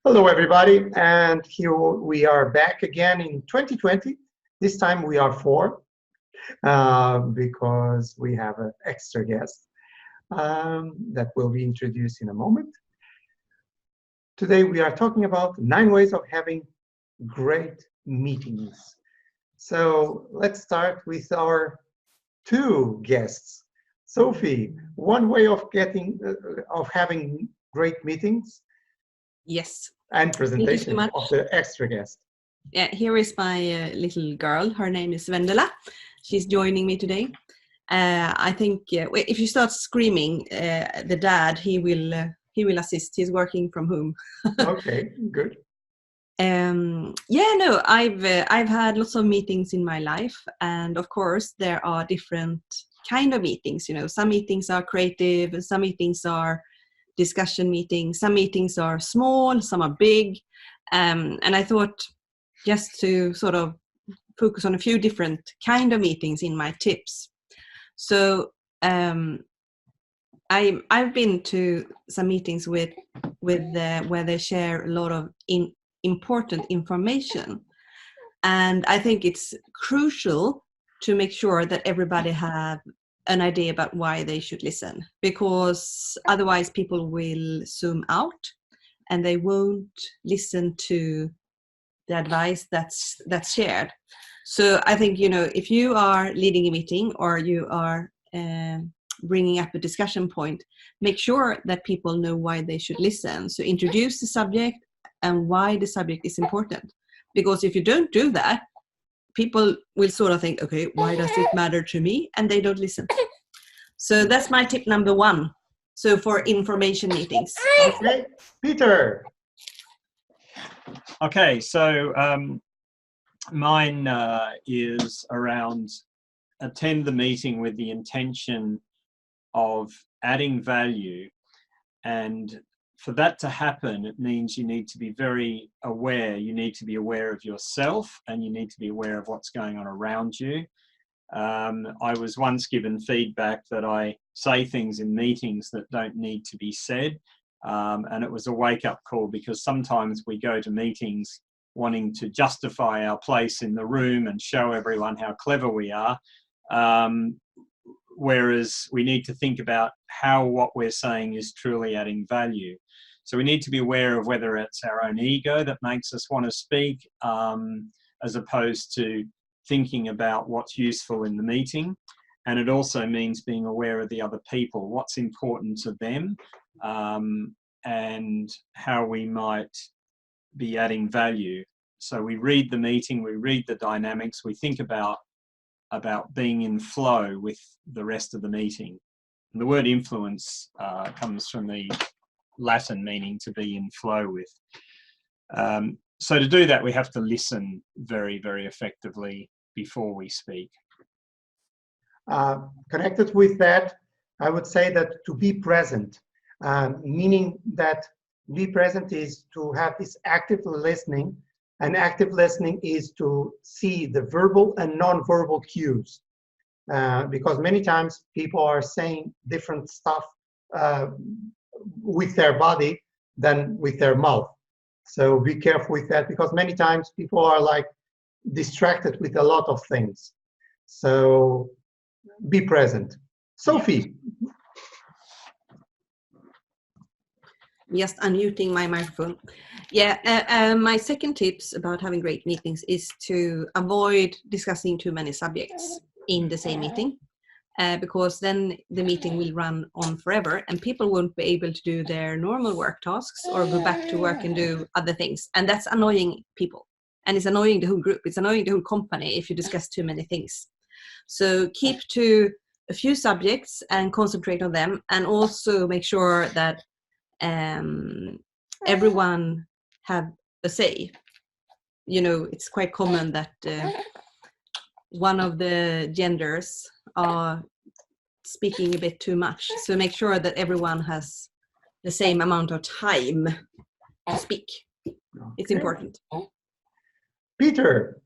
Hello, everybody, and here we are back again in 2020. This time we are four because we have an extra guest that will be introduced in a moment. Today we are talking about 9 ways of having great meetings. So let's start with our 2 guests. Sophie, one way of having great meetings. Yes. And presentation so of the extra guest. Yeah, here is my little girl. Her name is Vendela. She's joining me today. I think if you start screaming, the dad he will assist. He's working from home. Okay, good. I've had lots of meetings in my life, and of course there are different kind of meetings. Some meetings are creative, some meetings are discussion meetings, some meetings are small, some are big, and I thought just to sort of focus on a few different kind of meetings in my tips. So I've been to some meetings with where they share a lot of important information, and I think it's crucial to make sure that everybody have an idea about why they should listen, because otherwise people will zoom out and they won't listen to the advice that's shared. So I think, if you are leading a meeting or you are bringing up a discussion point, make sure that people know why they should listen. So introduce the subject and why the subject is important. Because if you don't do that, people will sort of think, okay, why does it matter to me? And they don't listen. So that's my tip number 1. So for information meetings. Okay, Peter. Okay, so mine is around attend the meeting with the intention of adding value, and for that to happen, it means you need to be very aware. You need to be aware of yourself, and you need to be aware of what's going on around you. I was once given feedback that I say things in meetings that don't need to be said, and it was a wake-up call, because sometimes we go to meetings wanting to justify our place in the room and show everyone how clever we are, whereas we need to think about how what we're saying is truly adding value. So we need to be aware of whether it's our own ego that makes us want to speak, as opposed to thinking about what's useful in the meeting. And it also means being aware of the other people, what's important to them, and how we might be adding value. So we read the meeting, we read the dynamics, we think about being in flow with the rest of the meeting. And the word influence comes from the Latin meaning to be in flow with. So to do that, we have to listen very, very effectively before we speak. Connected with that, I would say that to be present, meaning that be present is to have this active listening, and active listening is to see the verbal and non-verbal cues, because many times people are saying different stuff with their body than with their mouth. So be careful with that, because many times people are like distracted with a lot of things. So be present. Sophie. Just unmuting my microphone. Yeah, my second tips about having great meetings is to avoid discussing too many subjects in the same meeting, because then the meeting will run on forever and people won't be able to do their normal work tasks or go back to work and do other things. And that's annoying people. And it's annoying the whole group. It's annoying the whole company if you discuss too many things. So keep to a few subjects and concentrate on them, and also make sure that everyone have a say. It's quite common that one of the genders are speaking a bit too much. So make sure that everyone has the same amount of time to speak. It's important. Peter,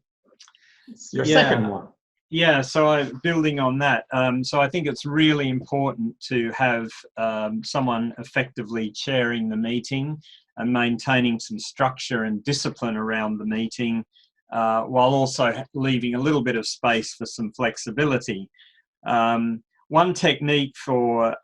it's your second one. Yeah, so building on that, so I think it's really important to have someone effectively chairing the meeting and maintaining some structure and discipline around the meeting, while also leaving a little bit of space for some flexibility. One technique for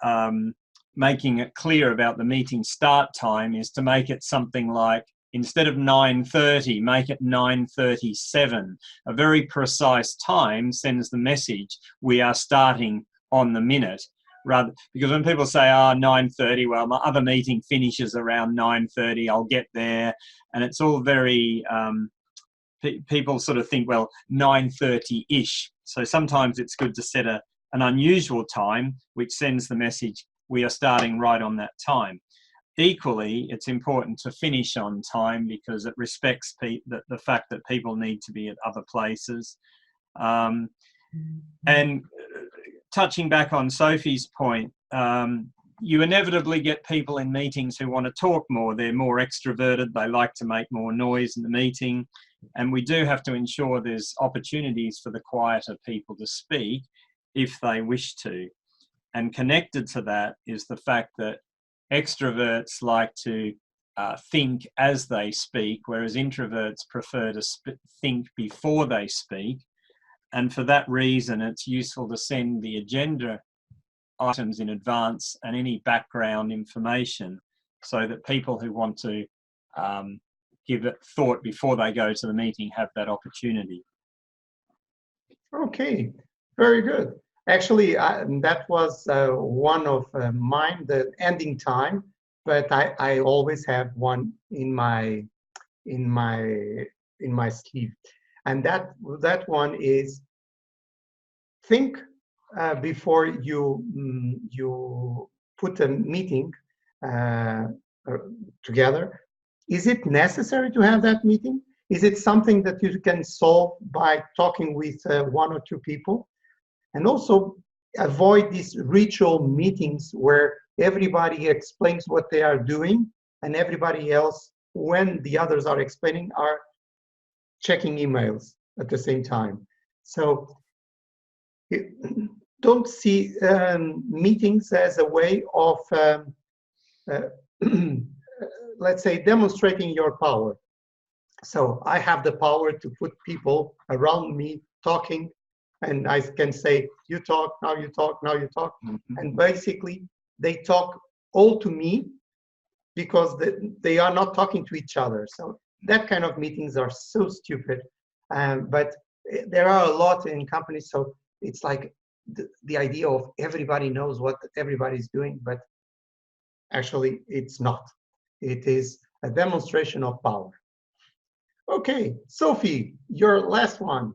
making it clear about the meeting start time is to make it something like, instead of 9:30, make it 9:37. A very precise time sends the message, we are starting on the minute. Rather, because when people say, 9:30, well, my other meeting finishes around 9:30, I'll get there. And it's all very, people sort of think, well, 9:30-ish. So sometimes it's good to set an unusual time, which sends the message, we are starting right on that time. Equally, it's important to finish on time because it respects the fact that people need to be at other places. And touching back on Sophie's point, you inevitably get people in meetings who want to talk more. They're more extroverted. They like to make more noise in the meeting. And we do have to ensure there's opportunities for the quieter people to speak if they wish to. And connected to that is the fact that extroverts like to think as they speak, whereas introverts prefer to think before they speak. And for that reason, it's useful to send the agenda items in advance and any background information so that people who want to give it thought before they go to the meeting have that opportunity. Okay, very good. Actually, that was one of mine, the ending time, but I always have one in my sleeve, and that one is think before you put a meeting together. Is it necessary to have that meeting? Is it something that you can solve by talking with one or two people? And also avoid these ritual meetings where everybody explains what they are doing and everybody else, when the others are explaining, are checking emails at the same time. So don't see meetings as a way of, let's say, demonstrating your power. So I have the power to put people around me talking, and I can say, you talk, now you talk, now you talk. Mm-hmm. And basically, they talk all to me because they are not talking to each other. So that kind of meetings are so stupid. But there are a lot in companies, so it's like the idea of everybody knows what everybody's doing, but actually it's not. It is a demonstration of power. Okay, Sophie, your last one.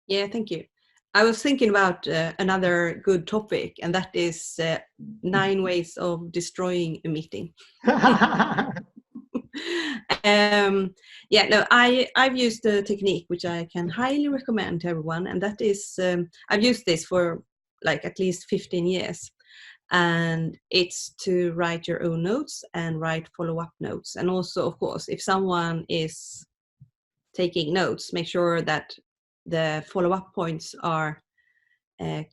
Yeah, thank you. I was thinking about another good topic, and that is 9 ways of destroying a meeting. Yeah, no, I've used a technique which I can highly recommend to everyone, and that is, I've used this for like at least 15 years. And it's to write your own notes and write follow-up notes. And also, of course, if someone is taking notes, make sure that the follow-up points are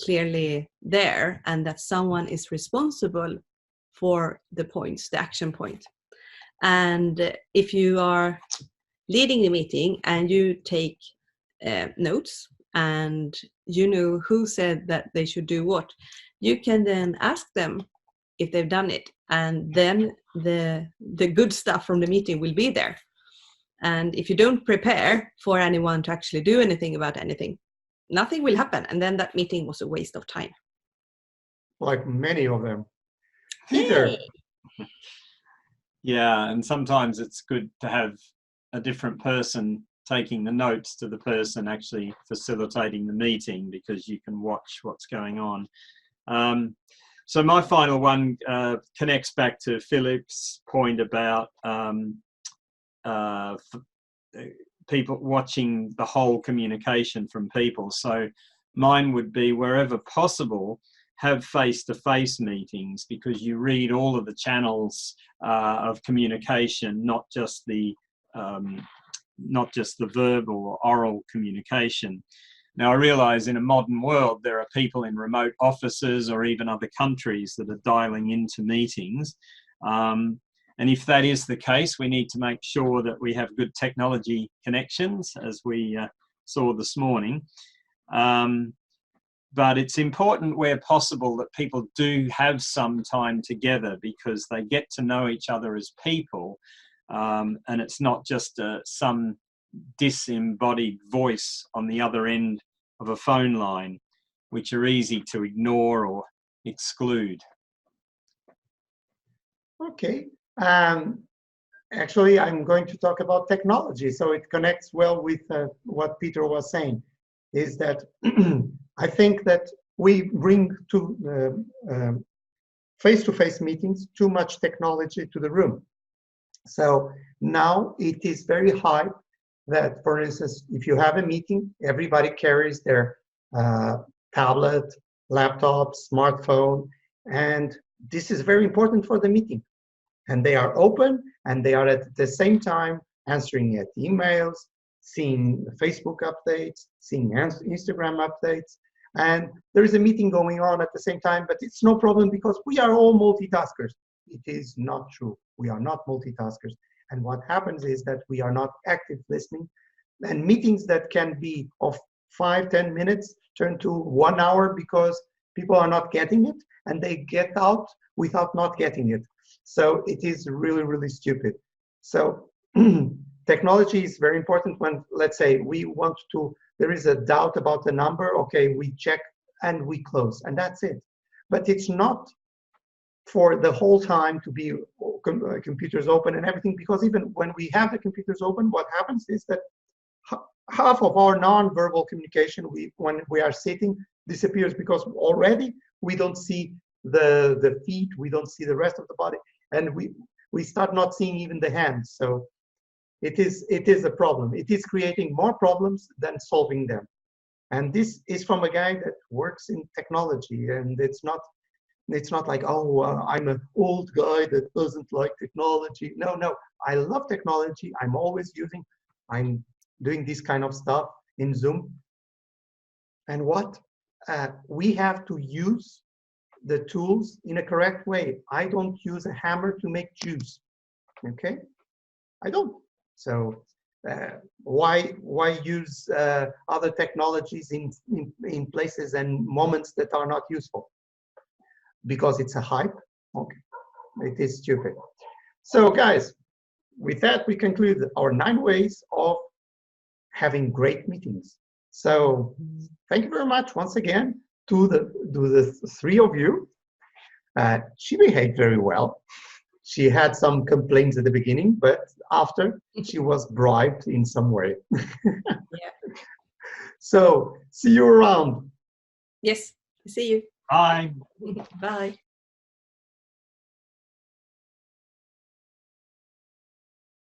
clearly there and that someone is responsible for the points, the action point. And if you are leading the meeting and you take notes and you know who said that they should do what, you can then ask them if they've done it, and then the good stuff from the meeting will be there. And if you don't prepare for anyone to actually do anything about anything, nothing will happen, and then that meeting was a waste of time. Like many of them. Peter. Yeah, and sometimes it's good to have a different person taking the notes to the person actually facilitating the meeting, because you can watch what's going on. So my final one connects back to Filipe's point about people watching the whole communication from people. So mine would be, wherever possible, have face-to-face meetings, because you read all of the channels of communication, not just the verbal or oral communication. Now, I realize in a modern world, there are people in remote offices or even other countries that are dialing into meetings. And if that is the case, we need to make sure that we have good technology connections, as we saw this morning. But it's important where possible that people do have some time together, because they get to know each other as people. And it's not just some disembodied voice on the other end of a phone line, which are easy to ignore or exclude. Okay. Actually, I'm going to talk about technology, so it connects well with what Peter was saying, is that I think that we bring to face-to-face meetings too much technology to the room. So now it is very high that, for instance, if you have a meeting, everybody carries their tablet, laptop, smartphone, and this is very important for the meeting. And they are open, and they are at the same time answering at emails, seeing Facebook updates, seeing Instagram updates, and there is a meeting going on at the same time, but it's no problem because we are all multitaskers. It is not true. We are not multitaskers. And what happens is that we are not active listening, and meetings that can be of 5-10 minutes turn to 1 hour because people are not getting it, and they get out without not getting it. So it is really, really stupid. So technology is very important when, let's say, we want to, there is a doubt about the number, okay, we check and we close, and that's it. But it's not for the whole time to be computers open and everything, because even when we have the computers open, what happens is that half of our non-verbal communication, when we are sitting, disappears, because already we don't see the feet, we don't see the rest of the body, and we start not seeing even the hands. So it is a problem. It is creating more problems than solving them. And this is from a guy that works in technology, and it's not like, oh, I'm an old guy that doesn't like technology. No, I love technology. I'm doing this kind of stuff in Zoom. And what? We have to use the tools in a correct way. I don't use a hammer to make juice, okay? I don't. So why use other technologies in places and moments that are not useful? Because it's a hype? Okay, it is stupid. So guys, with that, we conclude our 9 ways of having great meetings. So thank you very much once again to the 3 of you. She behaved very well. She had some complaints at the beginning, but after she was bribed in some way. Yeah. So see you around. Yes, see you. Bye. Bye.